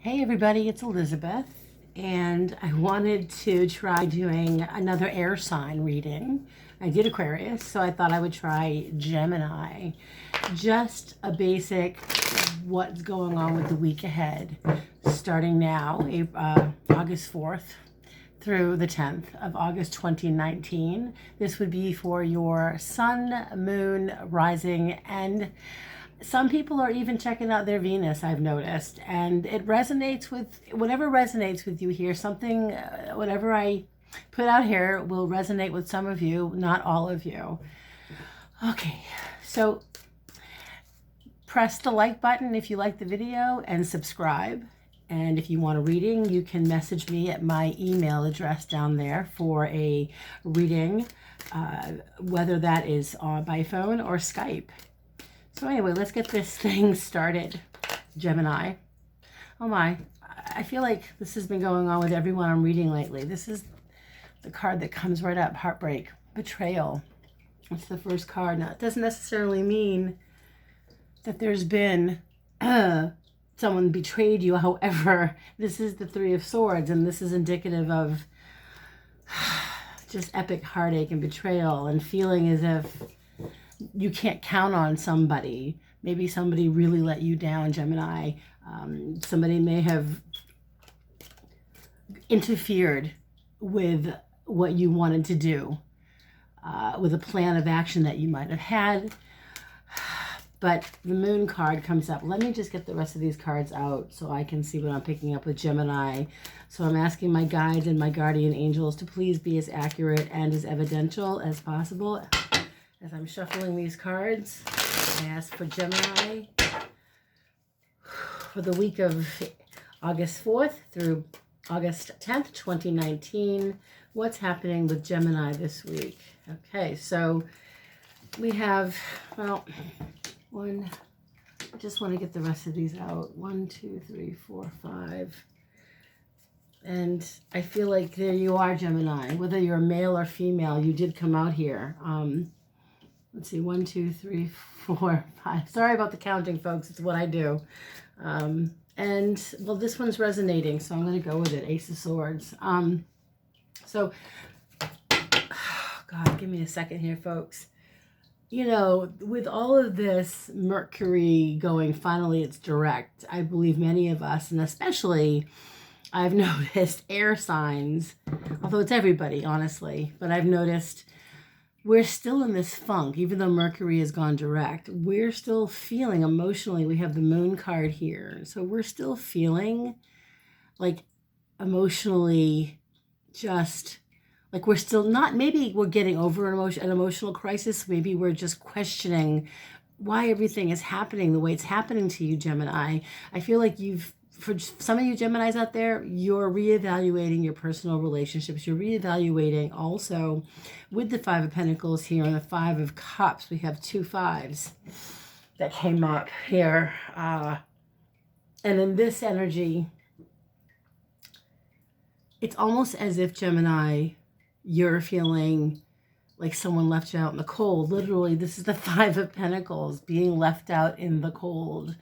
Hey everybody, it's Elizabeth, and I wanted to try doing another air sign reading. I did Aquarius, so I thought I would try Gemini. Just a basic what's going on with the week ahead, starting now, August 4th through the 10th of August 2019. This would be for your sun, moon, rising, and some people are even checking out their Venus, I've noticed, and it resonates with whatever resonates with you here. Something, whatever I put out here will resonate with some of you, not all of you. Okay, so press the like button if you like the video and subscribe. And if you want a reading, you can message me at my email address down there for a reading, whether that is by phone or Skype. So anyway, let's get this thing started. Gemini. Oh my, I feel like this has been going on with everyone I'm reading lately. This is the card that comes right up, heartbreak, betrayal. It's the first card. Now, it doesn't necessarily mean that there's been someone betrayed you. However, this is the Three of Swords, and this is indicative of just epic heartache and betrayal and feeling as if you can't count on somebody. Maybe somebody really let you down, Gemini. Somebody may have interfered with what you wanted to do, with a plan of action that you might have had. But the moon card comes up. Let me just get the rest of these cards out so I can see what I'm picking up with Gemini. So I'm asking my guides and my guardian angels to please be as accurate and as evidential as possible. As I'm shuffling these cards, I ask for Gemini for the week of August 4th through August 10th, 2019. What's happening with Gemini this week? Okay, so we have, well, I just want to get the rest of these out. 1, 2, 3, 4, 5. And I feel like there you are, Gemini. Whether you're male or female, you did come out here. Let's see, 1, 2, 3, 4, 5. Sorry about the counting, folks. It's what I do. And, well, this one's resonating, so I'm going to go with it. Ace of Swords. So, God, give me a second here, folks. You know, with all of this Mercury going, finally it's direct, I believe many of us, and especially I've noticed air signs, although it's everybody, honestly, but I've noticed we're still in this funk. Even though Mercury has gone direct, we're still feeling emotionally. We have the moon card here. So we're still feeling like emotionally just like we're still not, maybe we're getting over an emotional crisis. Maybe we're just questioning why everything is happening the way it's happening to you, Gemini. I feel like for some of you Geminis out there, you're reevaluating your personal relationships. You're reevaluating also with the Five of Pentacles here and the Five of Cups. We have 2 5s that came up here. And in this energy, it's almost as if, Gemini, you're feeling like someone left you out in the cold. Literally, this is the Five of Pentacles, being left out in the cold.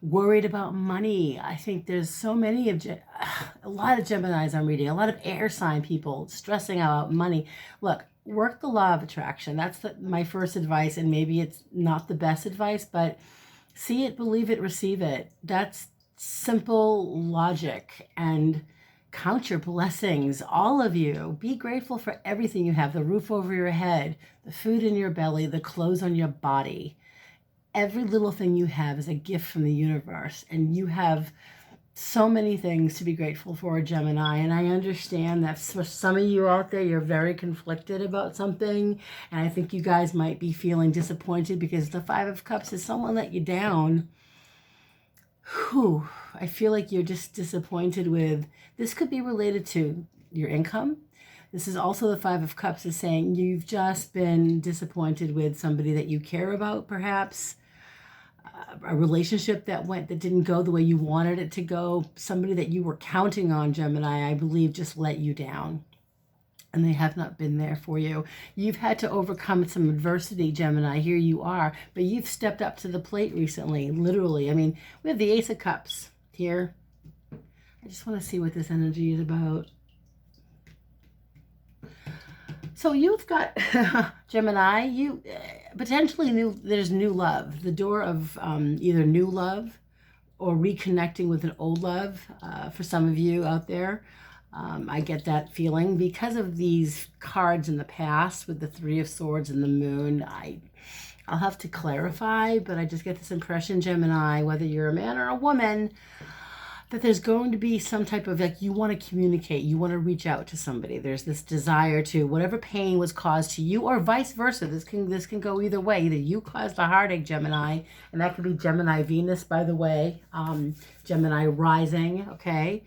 Worried about money. I think there's so many of, a lot of Geminis I'm reading, a lot of air sign people stressing about money. Look, work the law of attraction. That's my first advice, and maybe it's not the best advice, but see it, believe it, receive it. That's simple logic. And count your blessings, all of you. Be grateful for everything you have, the roof over your head, the food in your belly, the clothes on your body. Every little thing you have is a gift from the universe, and you have so many things to be grateful for, Gemini. And I understand that for some of you out there, you're very conflicted about something, and I think you guys might be feeling disappointed because the Five of Cups is someone let you down. Whew, I feel like you're just disappointed with, this could be related to your income. This is also the Five of Cups is saying you've just been disappointed with somebody that you care about, perhaps. A relationship that didn't go the way you wanted it to go. Somebody that you were counting on, Gemini, I believe, just let you down. And they have not been there for you. You've had to overcome some adversity, Gemini. Here you are. But you've stepped up to the plate recently, literally. I mean, we have the Ace of Cups here. I just want to see what this energy is about. So you've got Gemini, you potentially there's new love, the door of either new love or reconnecting with an old love for some of you out there. I get that feeling because of these cards in the past with the Three of Swords and the Moon. I'll have to clarify, but I just get this impression, Gemini, whether you're a man or a woman, that there's going to be some type of, like, you want to communicate, you want to reach out to somebody. There's this desire to, whatever pain was caused to you, or vice versa. This can go either way. Either you caused the heartache, Gemini, and that could be Gemini Venus, by the way, Gemini rising, okay?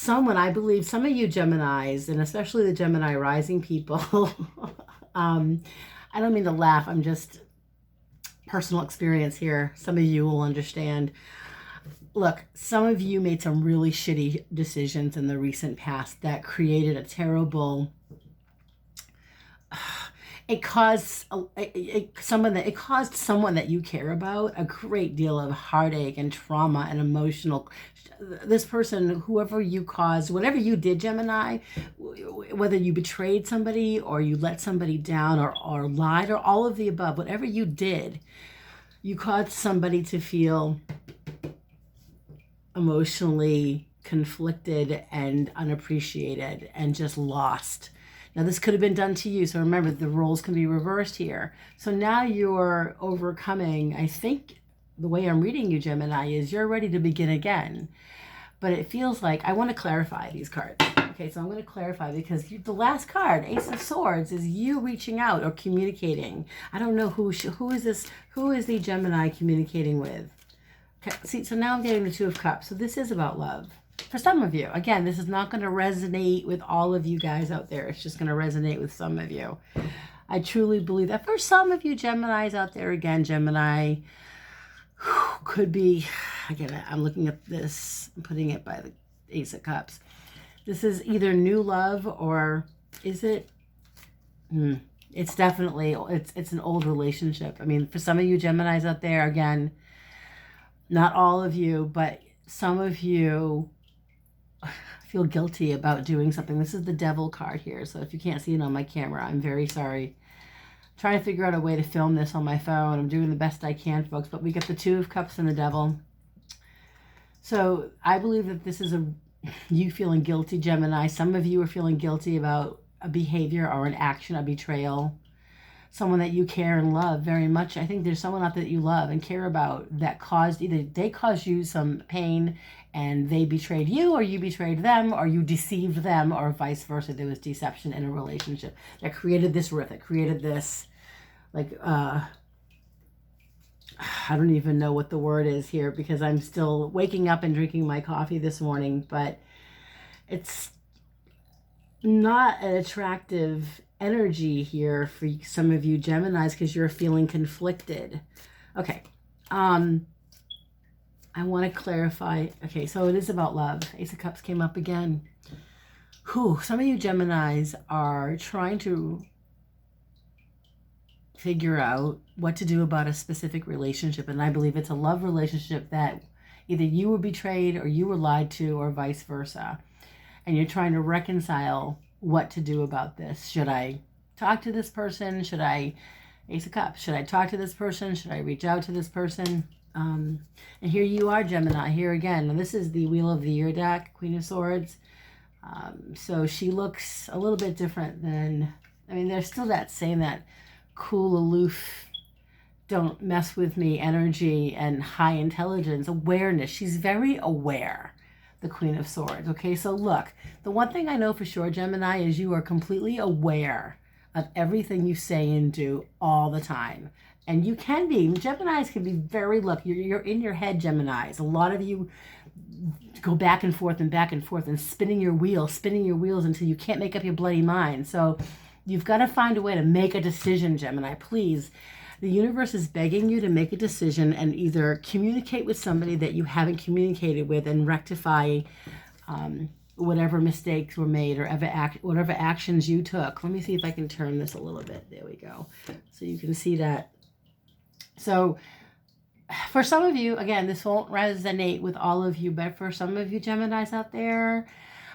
I believe some of you Geminis, and especially the Gemini rising people, I don't mean to laugh, I'm just personal experience here. Some of you will understand. Look, some of you made some really shitty decisions in the recent past that created a terrible, it caused someone that you care about a great deal of heartache and trauma and emotional. This person, whoever you caused, whatever you did, Gemini, whether you betrayed somebody or you let somebody down or lied or all of the above, whatever you did, you caused somebody to feel emotionally conflicted and unappreciated and just lost. Now, this could have been done to you. So remember, the roles can be reversed here. So now you're overcoming, I think the way I'm reading you, Gemini, is you're ready to begin again. But it feels like, I want to clarify these cards. Okay, so I'm going to clarify because the last card, Ace of Swords, is you reaching out or communicating. I don't know who is this, who is the Gemini communicating with? Okay, see, so now I'm getting the Two of Cups. So this is about love. For some of you, again, this is not going to resonate with all of you guys out there. It's just going to resonate with some of you. I truly believe that for some of you Geminis out there, again, Gemini could be, again, I'm looking at this, I'm putting it by the Ace of Cups. This is either new love or is it, it's definitely, it's an old relationship. I mean, for some of you Geminis out there, again, not all of you, but some of you feel guilty about doing something. This is the Devil card here. So if you can't see it on my camera, I'm very sorry. I'm trying to figure out a way to film this on my phone. I'm doing the best I can, folks. But we get the Two of Cups and the Devil. So I believe that this is you feeling guilty, Gemini. Some of you are feeling guilty about a behavior or an action, a betrayal. Someone that you care and love very much. I think there's someone out there that you love and care about that caused, either they caused you some pain and they betrayed you, or you betrayed them, or you deceived them, or vice versa. There was deception in a relationship that created this rift, that created this, like, I don't even know what the word is here because I'm still waking up and drinking my coffee this morning, but it's not an attractive energy here for some of you Geminis because you're feeling conflicted. Okay. I want to clarify. Okay, so it is about love. Ace of Cups came up again. Some of you Geminis are trying to figure out what to do about a specific relationship, and I believe it's a love relationship that either you were betrayed or you were lied to or vice versa, and you're trying to reconcile what to do about this. Should I talk to this person? Ace of Cups, should I talk to this person? Should I reach out to this person? And here you are, Gemini, here again. And this is the Wheel of the Year deck, Queen of Swords. So she looks a little bit different than, I mean, there's still that cool, aloof, don't mess with me energy and high intelligence, awareness. She's very aware, the Queen of Swords. Okay, so look, the one thing I know for sure, Gemini, is you are completely aware of everything you say and do all the time. And you can be, Geminis can be very, look, you're in your head, Geminis. A lot of you go back and forth and spinning your wheels until you can't make up your bloody mind. So you've got to find a way to make a decision, Gemini, please. The universe is begging you to make a decision and either communicate with somebody that you haven't communicated with and rectify whatever mistakes were made or whatever actions you took. Let me see if I can turn this a little bit. There we go. So you can see that. So for some of you, again, this won't resonate with all of you, but for some of you Geminis out there,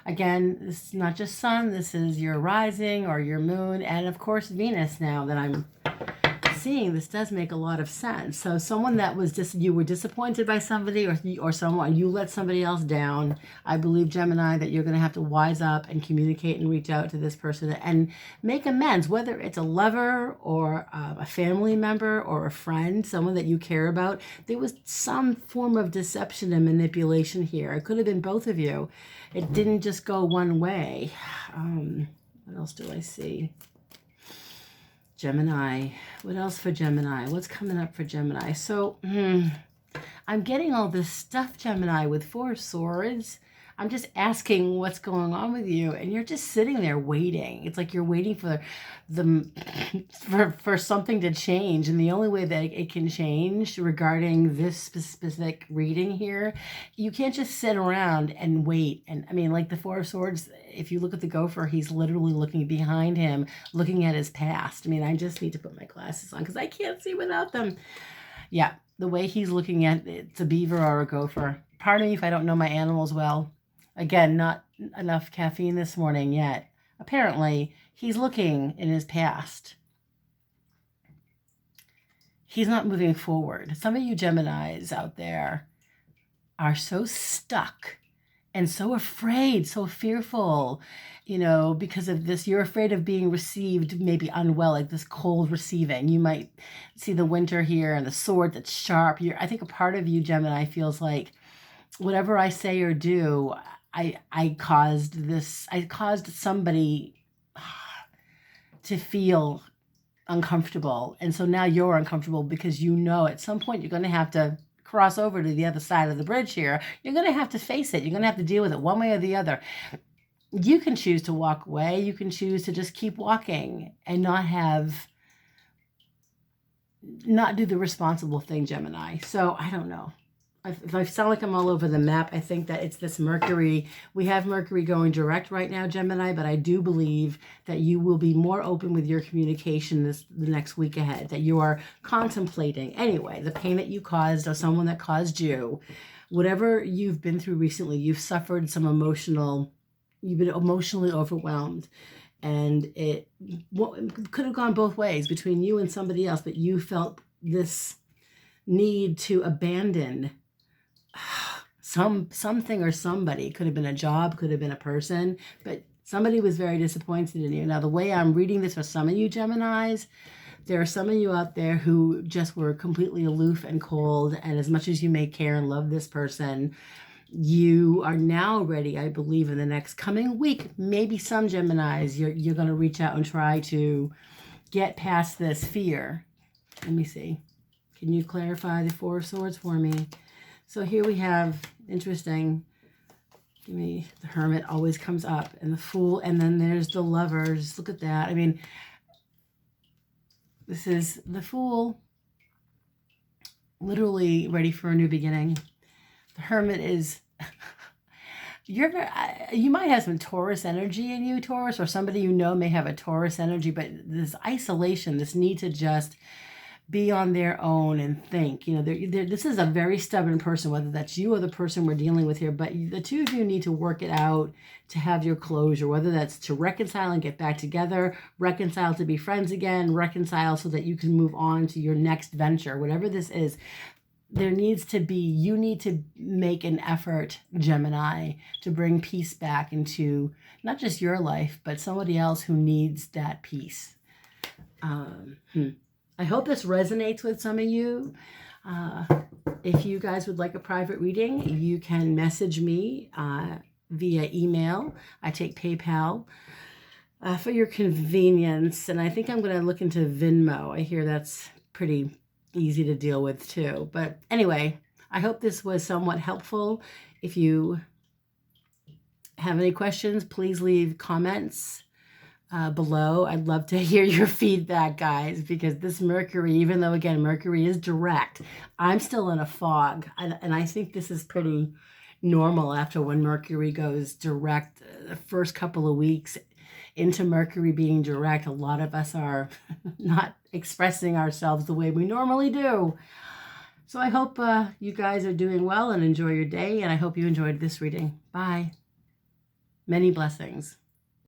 again, this is not just sun, this is your rising or your moon, and of course Venus now that I'm seeing. This does make a lot of sense. So someone that was just, you were disappointed by somebody, or someone, you let somebody else down. I believe, Gemini, that you're going to have to wise up and communicate and reach out to this person and make amends, whether it's a lover or a family member or a friend, someone that you care about. There was some form of deception and manipulation here. It could have been both of you. It didn't just go one way. What else do I see? Gemini. What else for Gemini? What's coming up for Gemini? So I'm getting all this stuff, Gemini, with Four of Swords. I'm just asking what's going on with you, and you're just sitting there waiting. It's like you're waiting for for something to change, and the only way that it can change regarding this specific reading here, you can't just sit around and wait. And I mean, like the Four of Swords, if you look at the gopher, he's literally looking behind him, looking at his past. I mean, I just need to put my glasses on because I can't see without them. Yeah, the way he's looking at it's a beaver or a gopher. Pardon me if I don't know my animals well. Again, not enough caffeine this morning yet. Apparently, he's looking in his past. He's not moving forward. Some of you Geminis out there are so stuck and so afraid, so fearful, you know, because of this. You're afraid of being received maybe unwell, like this cold receiving. You might see the winter here and the sword that's sharp. I think a part of you, Gemini, feels like whatever I say or do, I caused somebody to feel uncomfortable. And so now you're uncomfortable because you know at some point you're going to have to cross over to the other side of the bridge here. You're going to have to face it. You're going to have to deal with it one way or the other. You can choose to walk away. You can choose to just keep walking and not do the responsible thing, Gemini. So I don't know. If I sound like I'm all over the map, I think that it's this Mercury. We have Mercury going direct right now, Gemini, but I do believe that you will be more open with your communication the next week ahead, that you are contemplating, anyway, the pain that you caused or someone that caused you. Whatever you've been through recently, you've suffered you've been emotionally overwhelmed. And it could have gone both ways between you and somebody else, but you felt this need to abandon something or somebody. Could have been a job, could have been a person, but somebody was very disappointed in you. Now, the way I'm reading this for some of you Geminis, there are some of you out there who just were completely aloof and cold, and as much as you may care and love this person, you are now ready, I believe, in the next coming week. Maybe some Geminis, you're going to reach out and try to get past this fear. Let me see. Can you clarify the Four of Swords for me? So here we have, interesting, give me, the Hermit always comes up, and the Fool, and then there's the Lovers. Look at that. I mean, this is the Fool, literally ready for a new beginning. The Hermit is, you might have some Taurus energy in you, Taurus, or somebody you know may have a Taurus energy, but this isolation, this need to just be on their own and think, you know, this is a very stubborn person, whether that's you or the person we're dealing with here, but the two of you need to work it out to have your closure, whether that's to reconcile and get back together, reconcile to be friends again, reconcile so that you can move on to your next venture, whatever this is. You need to make an effort, Gemini, to bring peace back into not just your life, but somebody else who needs that peace. I hope this resonates with some of you. If you guys would like a private reading, you can message me via email. I take PayPal for your convenience. And I think I'm going to look into Venmo. I hear that's pretty easy to deal with too. But anyway, I hope this was somewhat helpful. If you have any questions, please leave comments below. I'd love to hear your feedback, guys, because this Mercury, even though, again, Mercury is direct, I'm still in a fog. And I think this is pretty normal after when Mercury goes direct. The first couple of weeks into Mercury being direct, a lot of us are not expressing ourselves the way we normally do. So I hope you guys are doing well and enjoy your day, and I hope you enjoyed this reading. Bye. Many blessings.